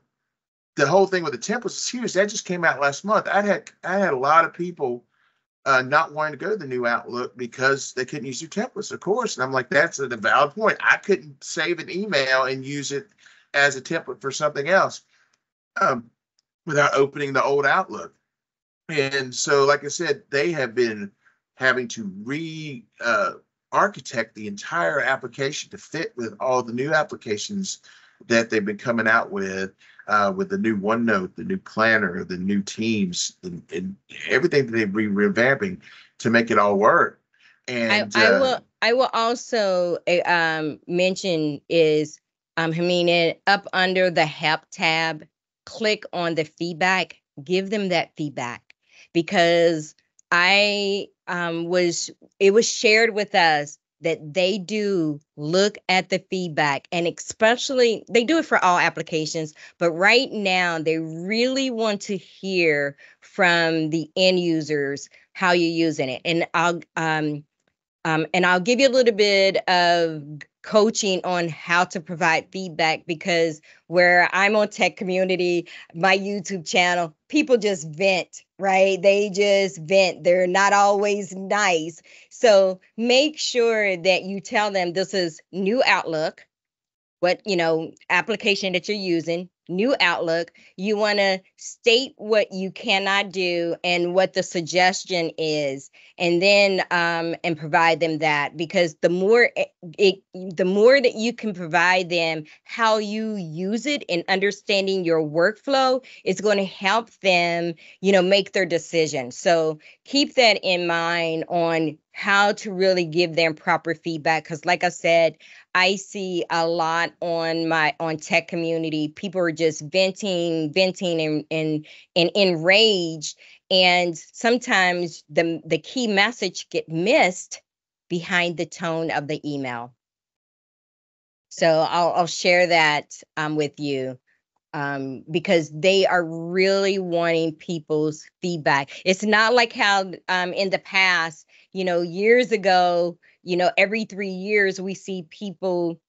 B: whole thing with the templates is huge. That just came out last month. I had a lot of people not wanting to go to the new Outlook because they couldn't use their templates, of course. And I'm like, that's a valid point. I couldn't save an email and use it as a template for something else without opening the old Outlook. And so, like I said, they have been having to architect the entire application to fit with all the new applications that they've been coming out with the new OneNote, the new Planner, the new Teams, and everything that they've been revamping to make it all work. And
D: I will also mention is Hamina, up under the help tab, click on the feedback, give them that feedback, because it was shared with us that they do look at the feedback, and especially they do it for all applications, but right now they really want to hear from the end users how you're using it. And I'll give you a little bit of coaching on how to provide feedback, because where I'm on Tech Community, my YouTube channel, people just vent, right? They just vent. They're not always nice. So make sure that you tell them this is new Outlook, what application that you're using, new Outlook. You want to state what you cannot do and what the suggestion is, and then and provide them that, because the more that you can provide them how you use it and understanding your workflow, is going to help them make their decision. So keep that in mind on how to really give them proper feedback, because like I said, I see a lot on Tech Community. People are just venting and enraged, and sometimes the key message get missed behind the tone of the email. So I'll share that with you. because they are really wanting people's feedback. It's not like how in the past, years ago, every 3 years we see people,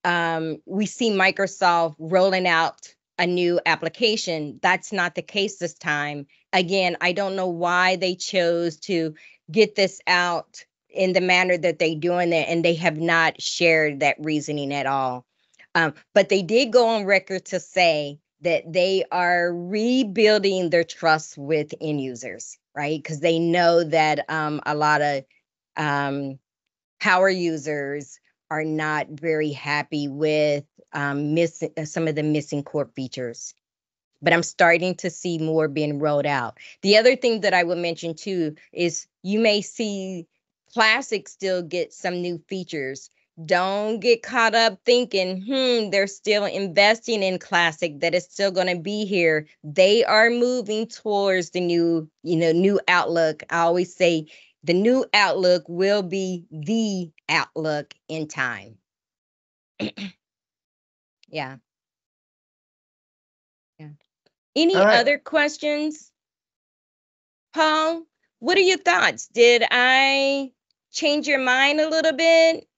D: we see Microsoft rolling out a new application. That's not the case this time. Again, I don't know why they chose to get this out in the manner that they're doing it, and they have not shared that reasoning at all. But they did go on record to say that they are rebuilding their trust with end users, right? Because they know that a lot of power users are not very happy with missing some of the missing core features. But I'm starting to see more being rolled out. The other thing that I would mention too is you may see Classic still get some new features. Don't get caught up thinking, they're still investing in Classic, that it's still going to be here. They are moving towards the new Outlook. I always say the new Outlook will be the Outlook in time. Yeah. Yeah. Any other questions? Paul, what are your thoughts? Did I change your mind a little bit?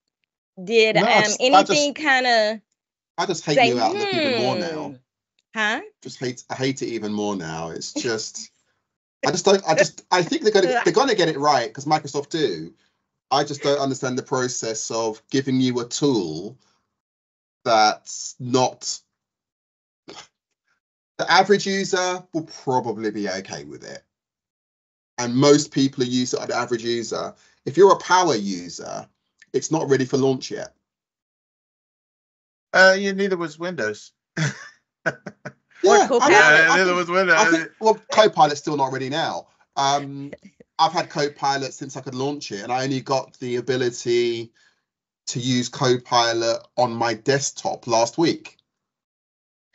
D: Did anything kind of
C: I just hate new Outlook even more now.
D: Huh?
C: I hate it even more now. It's just I think they're gonna get it right because Microsoft do. I just don't understand the process of giving you a tool that's not, the average user will probably be okay with it. And most people who use it are the average user. If you're a power user, it's not ready for launch yet.
B: Neither was Windows.
C: Yeah,
B: neither was Windows.
C: Copilot's still not ready now. I've had Copilot since I could launch it, and I only got the ability to use Copilot on my desktop last week.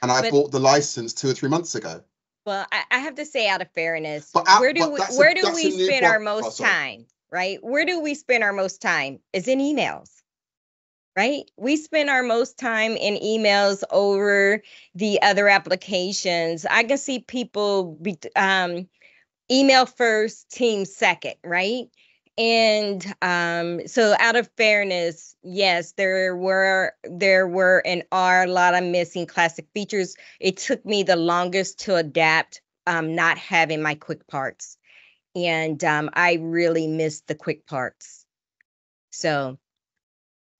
C: And I bought the license 2 or 3 months ago.
D: Well, I have to say, out of fairness, where do we spend our most time, right? Where do we spend our most time? Is in emails, right? We spend our most time in emails over the other applications. I can see people email first, team second, right? And so out of fairness, yes, there were and are a lot of missing Classic features. It took me the longest to adapt not having my quick parts. And I really missed the quick parts. So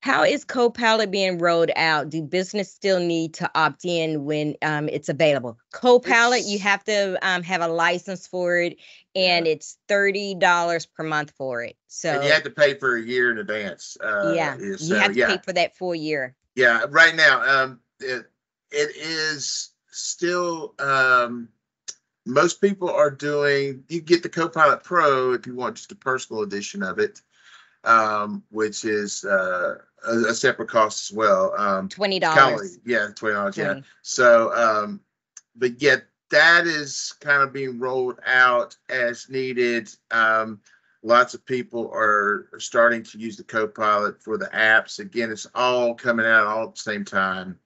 D: how is Copilot being rolled out? Do business still need to opt in when it's available? Copilot, you have to have a license for it, and it's $30 per month for it. So
B: and you have to pay for a year in advance.
D: You have to pay for that full year.
B: Yeah, right now, it is still. Most people are doing. You get the Copilot Pro if you want just a personal edition of it. Which is a separate cost as well.
D: $20.
B: Yeah, $20. Yeah. So, but yet that is kind of being rolled out as needed. Lots of people are starting to use the Copilot for the apps. Again, it's all coming out all at the same time.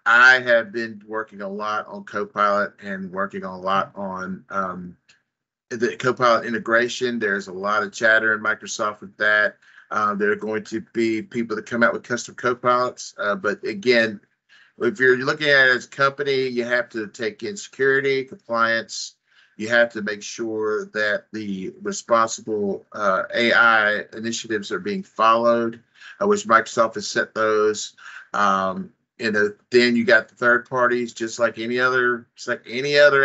B: I have been working a lot on Copilot and working a lot on the Copilot integration. There's a lot of chatter in Microsoft with that. There are going to be people that come out with custom Copilots. But again, if you're looking at it as a company, you have to take in security, compliance. You have to make sure that the responsible AI initiatives are being followed, which Microsoft has set those. Then you got the third parties, just like any other,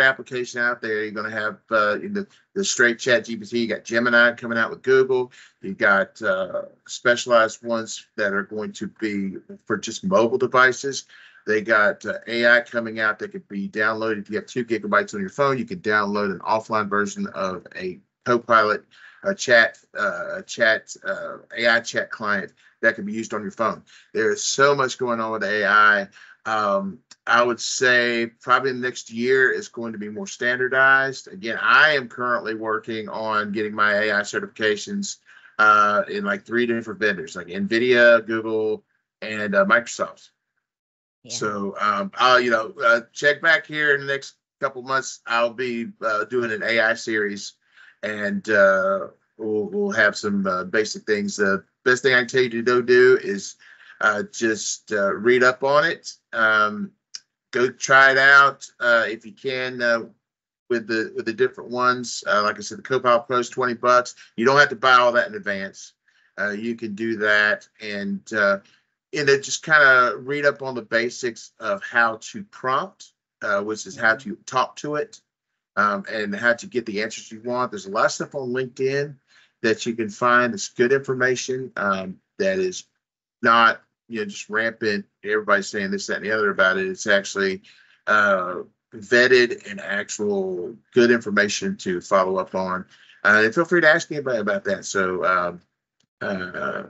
B: application out there. You're going to have the straight chat GPT. You got Gemini coming out with Google. You got specialized ones that are going to be for just mobile devices. They got AI coming out that could be downloaded. If you have 2 gigabytes on your phone, you can download an offline version of a Copilot, AI chat client that can be used on your phone. There is so much going on with AI. I would say probably the next year is going to be more standardized. Again, I am currently working on getting my AI certifications in like 3 different vendors, like NVIDIA, Google, and Microsoft.
D: Yeah.
B: So I'll check back here in the next couple months. I'll be doing an AI series, and we'll have some basic things. The best thing I can tell you to do is just read up on it. Go try it out if you can with the different ones. Like I said, the Copilot Pro is $20. You don't have to buy all that in advance. You can do that and just kind of read up on the basics of how to prompt, which is how to talk to it, and how to get the answers you want. There's a lot of stuff on LinkedIn that you can find that's good information, that is not just rampant. Everybody's saying this, that, and the other about it. It's actually vetted and actual good information to follow up on. And feel free to ask anybody about that. So basically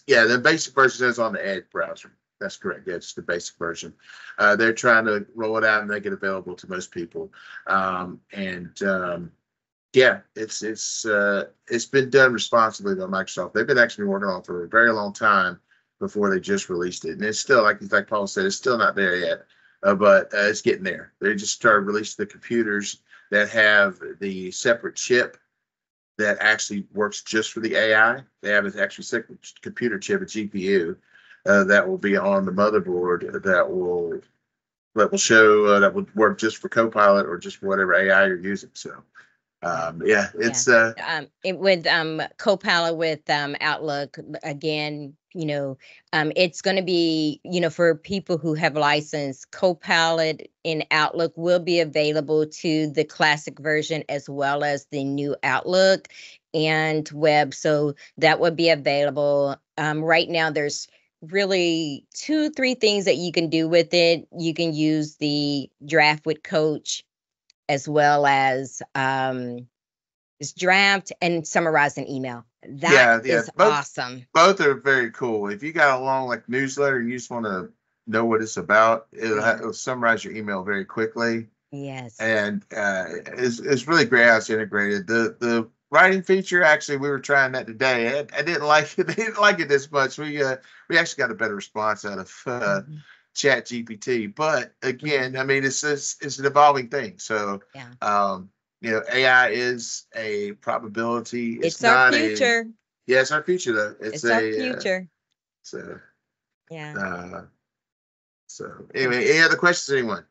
B: the basic version is on the Edge browser. That's correct. Yeah, it's the basic version. They're trying to roll it out and make it available to most people. It's been done responsibly by Microsoft. They've been actually working on it for a very long time before they just released it. And it's still, like Paul said, it's still not there yet, but it's getting there. They just started releasing the computers that have the separate chip that actually works just for the AI. They have an actually separate computer chip, a GPU, that will be on the motherboard that will show that would work just for Copilot or just for whatever AI you're using. So it's
D: it with Copilot with Outlook again. It's going to be for people who have licensed. Copilot in Outlook will be available to the classic version as well as the new Outlook and web. So that would be available. Right now, there's really 2-3 things that you can do with it. You can use the draft with Coach, as well as this draft and summarize an email. That is awesome.
B: Both are very cool. If you got a long newsletter and you just want to know what it's about, it'll summarize your email very quickly.
D: Yes.
B: And it's really great how it's integrated. The writing feature, actually, we were trying that today. I didn't like it. They didn't like it this much. We actually got a better response out of Chat GPT. But again, I mean, it's an evolving thing. So AI is a probability.
D: It's our future.
B: It's our future, though. It's
D: our future.
B: So
C: anyway,
B: any other questions, anyone?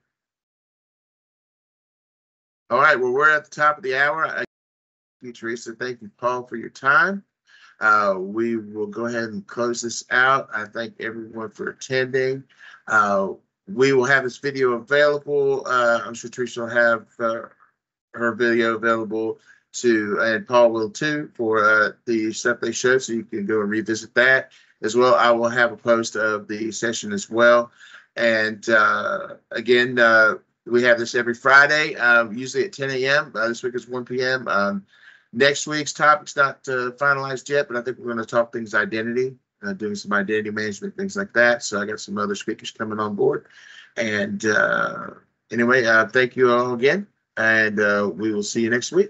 B: All right. Well, we're at the top of the hour. Thank you, Teresa. Thank you, Paul, for your time. We will go ahead and close this out. I thank everyone for attending. We will have this video available. I'm sure Teresa will have her video available and Paul will too, for the stuff they showed, so you can go and revisit that as well. I will have a post of the session as well. And again, we have this every Friday, usually at 10 a.m. This week is 1 p.m. Next week's topic's not finalized yet, but I think we're going to talk things identity, doing some identity management, things like that. So I got some other speakers coming on board. And anyway, thank you all again. And we will see you next week.